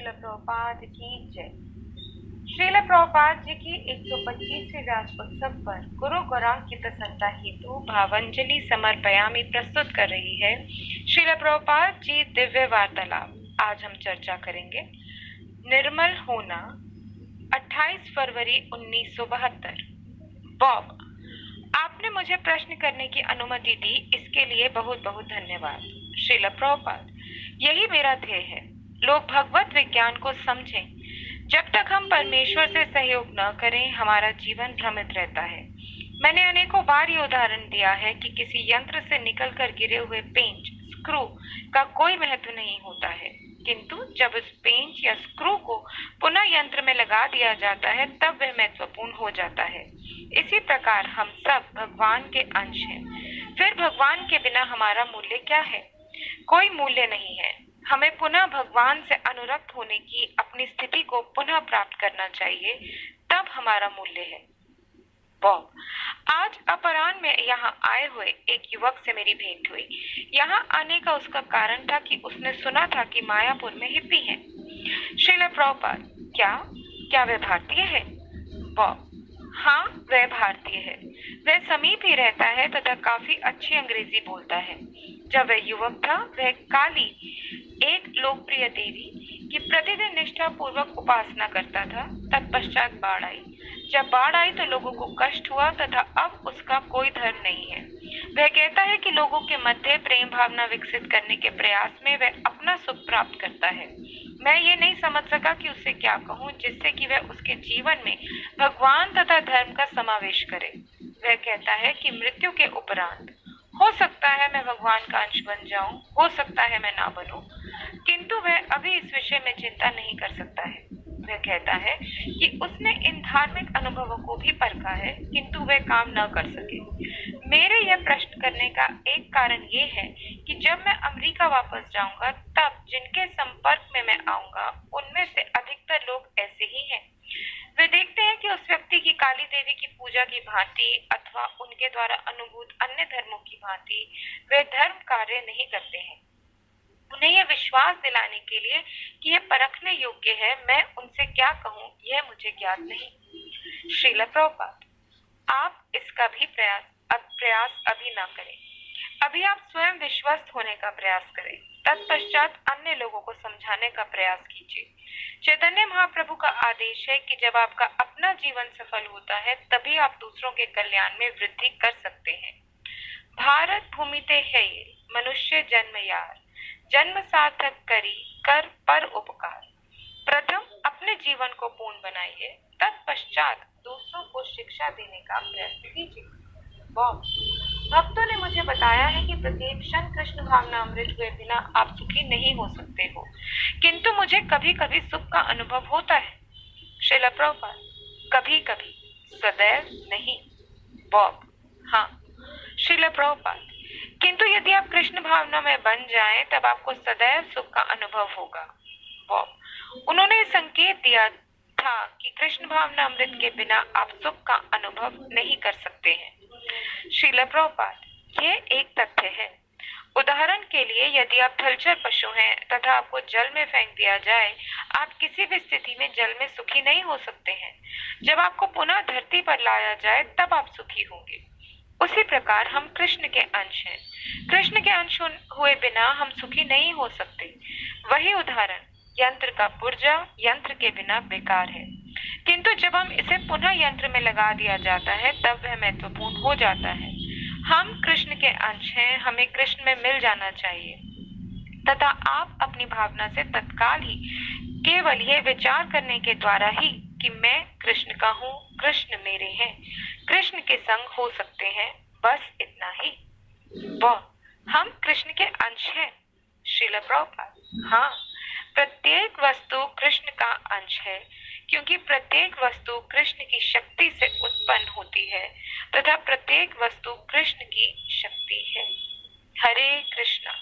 श्रील प्रभुपाद की जय। श्रील प्रभुपाद जी की 125वीं व्यासोत्सव पर गुरु गौरांग की प्रसन्नता हेतु भावांजलि समर्पयामि प्रस्तुत कर रही है श्रील प्रभुपाद जी दिव्य वार्तालाप। आज हम चर्चा करेंगे निर्मल होना, 28 फरवरी 1972। बॉब, आपने मुझे प्रश्न करने की अनुमति दी, इसके लिए बहुत बहुत धन्यवाद। श्रील प्रभुपाद, यही मेरा ध्येय है, लोग भगवत विज्ञान को समझें। जब तक हम परमेश्वर से सहयोग न करें, हमारा जीवन भ्रमित रहता है। मैंने अनेकों बार ये उदाहरण दिया है कि किसी यंत्र से निकलकर गिरे हुए पेंच, स्क्रू का कोई महत्व नहीं होता है, किंतु जब उस पेंच या स्क्रू को पुनः यंत्र में लगा दिया जाता है तब वह महत्वपूर्ण हो जाता है। इसी प्रकार हम सब भगवान के अंश हैं। फिर भगवान के बिना हमारा मूल्य क्या है? कोई मूल्य नहीं है। हमें पुनः भगवान से अनुरक्त होने की अपनी स्थिति को पुनः प्राप्त करना चाहिए, तब हमारा मूल्य है। बॉब, आज अपराह्न में यहाँ आए हुए एक युवक से मेरी भेंट हुई। यहाँ आने का उसका कारण था कि उसने सुना था कि मायापुर में हिप्पी हैं। श्रील प्रभुपाद, क्या वह भारतीय है? बॉब, हाँ, वह भारतीय है। वह समीप ही रहता है तथा काफी अच्छी अंग्रेजी बोलता है। जब वह युवक था, वह काली, एक लोकप्रिय देवी की प्रतिदिन निष्ठा पूर्वक उपासना करता था। तत्पश्चात बाढ़ आई। जब बाढ़ आई तो लोगों को कष्ट हुआ तथा अब उसका कोई धर्म नहीं है। वह कहता है कि लोगों के मध्य प्रेम भावना विकसित करने के प्रयास में वह अपना सुख प्राप्त करता है। मैं ये नहीं समझ सका कि उसे क्या कहूँ जिससे कि वह उसके जीवन में भगवान तथा धर्म का समावेश करे। वह कहता है कि मृत्यु के उपरांत हो सकता है मैं भगवान का अंश बन जाऊं, हो सकता है मैं ना बनूं, किंतु वह अभी इस विषय में चिंता नहीं कर सकता है। वह कहता है कि उसने इन धार्मिक अनुभवों को भी परखा है, किंतु वह काम न कर सके। मेरे यह प्रश्न करने का एक कारण ये है कि जब मैं अमेरिका वापस जाऊंगा तब जिनके संपर्क में मैं आऊंगा उनमें से अधिकतर लोग ऐसे ही हैं। वे देखते हैं कि उस व्यक्ति की काली देवी की पूजा की भांति अथवा उनके द्वारा अनुभूत अन्य धर्मों की भांति वे धर्म कार्य नहीं करते हैं। उन्हें यह विश्वास दिलाने के लिए कि यह परखने योग्य है, मैं उनसे क्या कहूँ यह मुझे ज्ञात नहीं। श्रील प्रभुपाद, आप इसका भी प्रयास अभी ना करें। अभी आप स्वयं विश्वस्त होने का प्रयास करें, तत्पश्चात अन्य लोगों को समझाने का प्रयास कीजिए। चैतन्य महाप्रभु का आदेश है कि जब आपका अपना जीवन सफल होता है तभी आप दूसरों के कल्याण में वृद्धि कर सकते हैं। भारत भूमि ते है ये मनुष्य जन्म यार, जन्म सार्थक करी कर पर उपकार। प्रथम अपने जीवन को पूर्ण बनाइए, तत्पश्चात दूसरों को शिक्षा देने का प्रयत्न कीजिए। बॉब, भक्तों ने मुझे बताया है कि प्रत्येक क्षण कृष्ण भावना अमृत हुए बिना आप सुखी नहीं हो सकते हो, किंतु मुझे कभी कभी सुख का अनुभव होता है। श्रील प्रभुपाद, कभी कभी, सदैव नहीं। बॉब, हाँ। श्रील प्रभुपाद, किंतु यदि आप कृष्ण भावना में बन जाएं तब आपको सदैव सुख का अनुभव होगा। बॉब, उन्होंने संकेत दिया था कि कृष्ण भावना अमृत के बिना आप सुख का अनुभव नहीं कर सकते हैं। श्रील प्रभुपाद, यह एक तथ्य है। उदाहरण के लिए, यदि आप थलचर पशु हैं तथा आपको जल में फेंक दिया जाए, आप किसी भी स्थिति में जल में सुखी नहीं हो सकते हैं। जब आपको पुनः धरती पर लाया जाए तब आप सुखी होंगे। उसी प्रकार हम कृष्ण के अंश हैं। कृष्ण के अंश हुए बिना हम सुखी नहीं हो सकते। वही उदाहरण, यंत्र का पुर्जा यंत्र के बिना बेकार है, किंतु जब हम इसे पुनः यंत्र में लगा दिया जाता है तब वह महत्वपूर्ण हो जाता है। हम कृष्ण के अंश हैं, हमें कृष्ण में मिल जाना चाहिए तथा आप अपनी भावना से तत्काल ही केवल यह विचार करने के द्वारा ही कि मैं कृष्ण का हूँ, कृष्ण मेरे हैं, कृष्ण के संग हो सकते हैं, बस इतना ही। हम कृष्ण के अंश हैं। श्रील प्रभुपाद, हाँ, प्रत्येक वस्तु कृष्ण का अंश है, क्योंकि प्रत्येक वस्तु कृष्ण की शक्ति से उत्पन्न होती है तथा प्रत्येक वस्तु कृष्ण की शक्ति है। हरे कृष्णा।